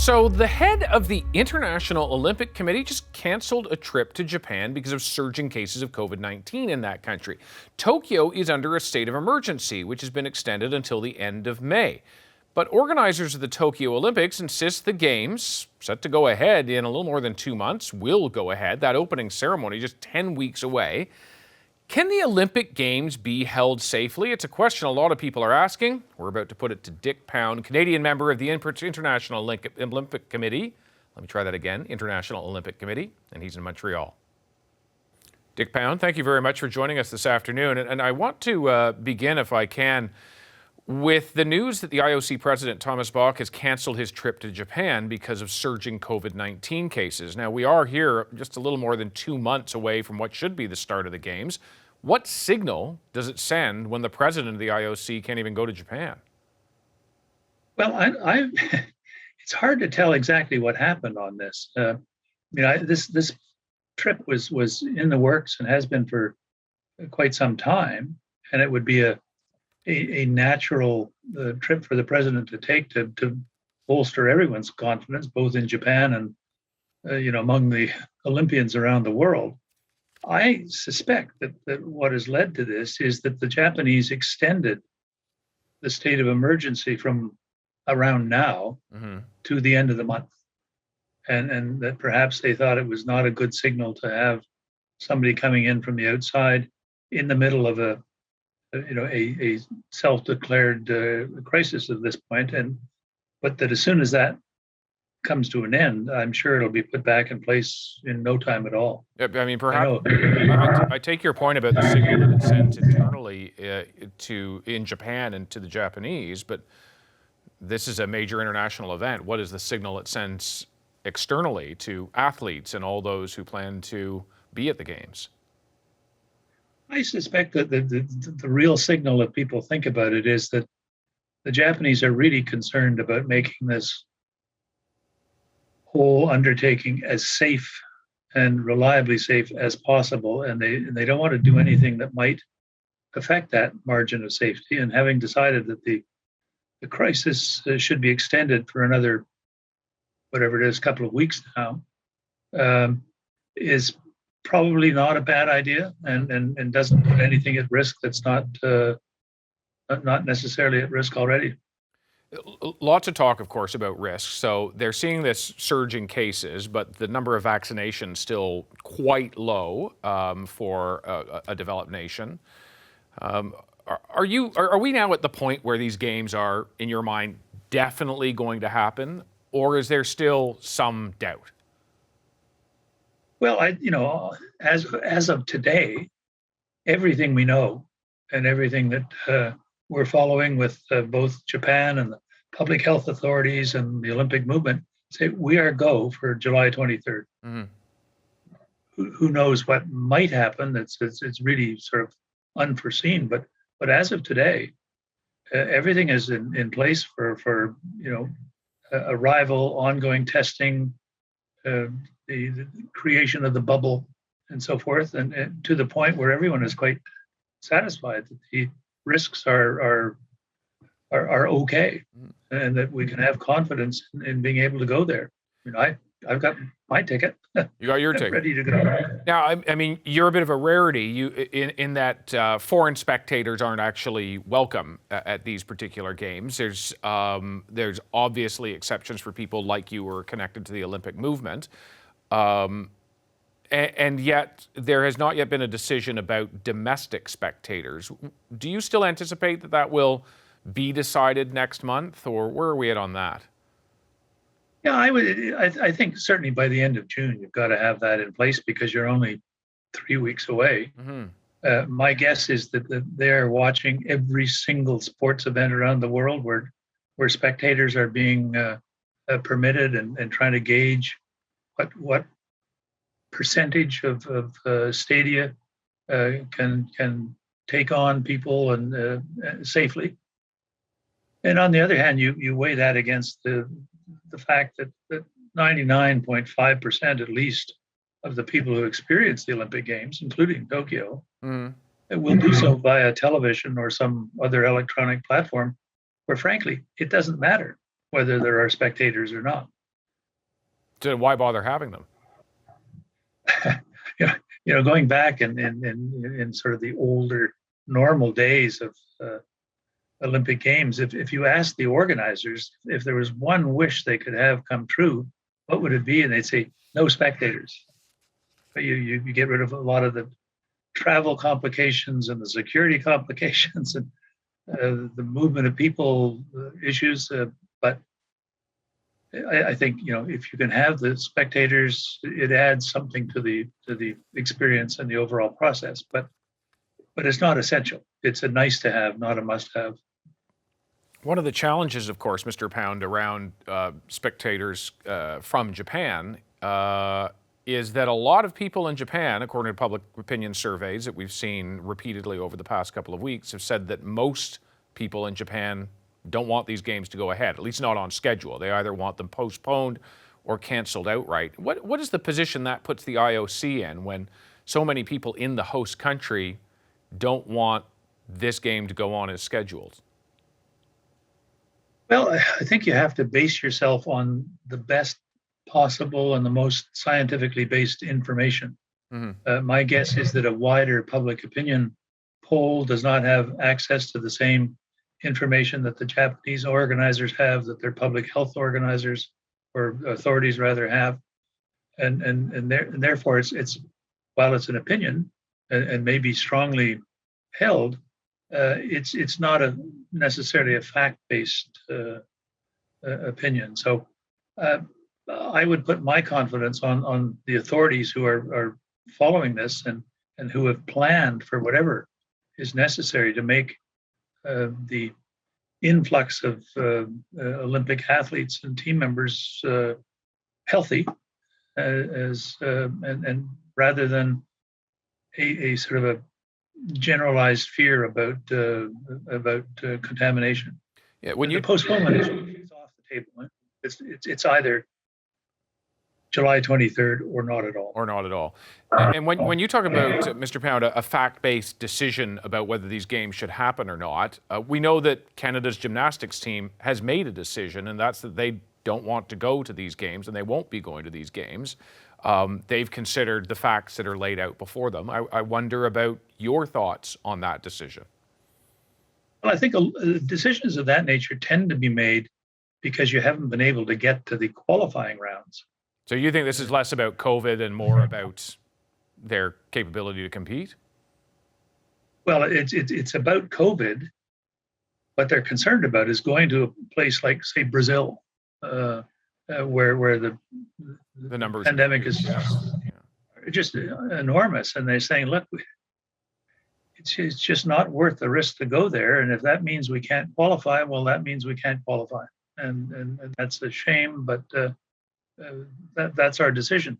So, the head of the International Olympic Committee just canceled a trip to Japan because of surging cases of COVID-19 in that country. Tokyo is under a state of emergency, which has been extended until the end of May. But organizers of the Tokyo Olympics insist the Games, set to go ahead in a little more than 2 months, will go ahead. That opening ceremony just 10 weeks away. Can the Olympic Games be held safely? It's a question a lot of people are asking. We're about to put it to Dick Pound, Canadian member of the International Olympic Committee. Let me try that again, International Olympic Committee, and he's in Montreal. Dick Pound, thank you very much for joining us this afternoon. And I want to begin, if I can, with the news that the IOC president, Thomas Bach, has canceled his trip to Japan because of surging COVID-19 cases. Now, we are here just a little more than 2 months away from what should be the start of the Games. What signal does it send when the president of the IOC can't even go to Japan? Well, it's hard to tell exactly what happened on this. This trip was in the works and has been for quite some time, and it would be a natural trip for the president to take to bolster everyone's confidence, both in Japan and among the Olympians around the world. I suspect that what has led to this is that the Japanese extended the state of emergency from around now to the end of the month, and that perhaps they thought it was not a good signal to have somebody coming in from the outside in the middle of a self-declared crisis at this point, but that as soon as that comes to an end, I'm sure it'll be put back in place in no time at all. I mean, perhaps I take your point about the signal that it sends internally in Japan and to the Japanese, but this is a major international event. What is the signal it sends externally to athletes and all those who plan to be at the Games? I suspect that the real signal, if people think about it, is that the Japanese are really concerned about making this whole undertaking as safe and reliably safe as possible, and they don't want to do anything that might affect that margin of safety. And having decided that the crisis should be extended for another, whatever it is, couple of weeks now, is probably not a bad idea, and doesn't put anything at risk that's not necessarily at risk already. Lots of talk, of course, about risks. So they're seeing this surge in cases, but the number of vaccinations still quite low for a developed nation. Are we now at the point where these Games are, in your mind, definitely going to happen, or is there still some doubt? Well, as of today, everything we know and everything that we're following with both Japan and the public health authorities and the Olympic movement say we are go for July 23rd. Mm-hmm. Who knows what might happen? It's really sort of unforeseen. But as of today, everything is in place for arrival, ongoing testing, the creation of the bubble, and so forth, and to the point where everyone is quite satisfied that the risks are okay, and that we can have confidence in being able to go there. I've got my ticket. You got your ticket ready to go. Now, I mean, you're a bit of a rarity. You in that foreign spectators aren't actually welcome at these particular Games. There's obviously exceptions for people like you who are connected to the Olympic movement. And yet, there has not yet been a decision about domestic spectators. Do you still anticipate that will be decided next month, or where are we at on that? Yeah, I think certainly by the end of June, you've got to have that in place because you're only 3 weeks away. Mm-hmm. My guess is that they're watching every single sports event around the world where spectators are being permitted and trying to gauge what percentage of stadia can take on people and safely. And on the other hand, you weigh that against the fact that 99.5% at least of the people who experience the Olympic Games, including Tokyo, will do so via television or some other electronic platform where, frankly, it doesn't matter whether there are spectators or not. So why bother having them? Going back in sort of the older normal days of Olympic Games, if you asked the organizers if there was one wish they could have come true, what would it be? And they'd say no spectators. But you get rid of a lot of the travel complications and the security complications and the movement of people issues. But I think if you can have the spectators, it adds something to the experience and the overall process. But it's not essential. It's a nice to have, not a must have. One of the challenges, of course, Mr. Pound, around spectators from Japan is that a lot of people in Japan, according to public opinion surveys that we've seen repeatedly over the past couple of weeks, have said that most people in Japan don't want these games to go ahead, at least not on schedule. They either want them postponed or canceled outright. What is the position that puts the IOC in when so many people in the host country don't want this game to go on as scheduled? Well, I think you have to base yourself on the best possible and the most scientifically based information. Mm-hmm. My guess is that a wider public opinion poll does not have access to the same information that the Japanese organizers have, that their public health organizers or authorities rather have, and therefore it's while it's an opinion and may be strongly held, it's not necessarily a fact-based opinion. So I would put my confidence on the authorities who are following this and who have planned for whatever is necessary to make the influx of Olympic athletes and team members healthy, and rather than a sort of a generalized fear about contamination. Yeah, when the postponement is off the table. It's either July 23rd or not at all. Or not at all. And when you talk about, Mr. Pound, a fact-based decision about whether these games should happen or not, we know that Canada's gymnastics team has made a decision, and that's that they don't want to go to these games, and they won't be going to these games. They've considered the facts that are laid out before them. I wonder about your thoughts on that decision. Well, I think decisions of that nature tend to be made because you haven't been able to get to the qualifying rounds. So you think this is less about COVID and more about their capability to compete? Well, it's about COVID. What they're concerned about is going to a place like, say, Brazil, where the numbers pandemic is just enormous, and they're saying, look, it's just not worth the risk to go there. And if that means we can't qualify, well, that means we can't qualify, and that's a shame. But that's our decision.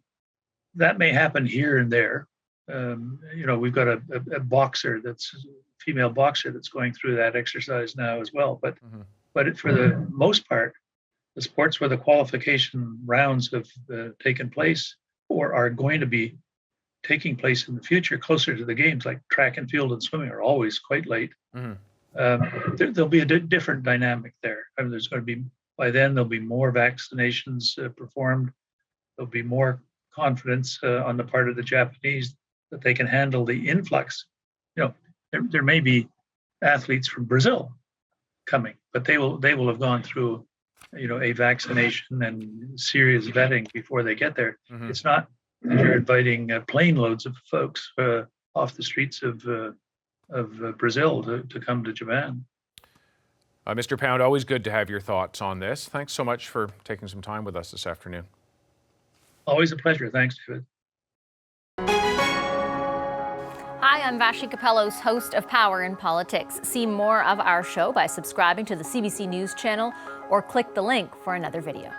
That may happen here and there. We've got a boxer female boxer that's going through that exercise now as well. But for the most part, the sports where the qualification rounds have taken place or are going to be taking place in the future closer to the games, like track and field and swimming, are always quite late. There'll be a different dynamic there. I mean, by then there'll be more vaccinations performed. There'll be more confidence on the part of the Japanese that they can handle the influx. There may be athletes from Brazil coming, but they will have gone through a vaccination and serious vetting before they get there. It's not that you're inviting plane loads of folks off the streets of Brazil to come to Japan. Mr. Pound, always good to have your thoughts on this. Thanks so much for taking some time with us this afternoon. Always a pleasure. Thanks, David. Hi, I'm Vashi Capellos, host of Power in Politics. See more of our show by subscribing to the CBC News channel or click the link for another video.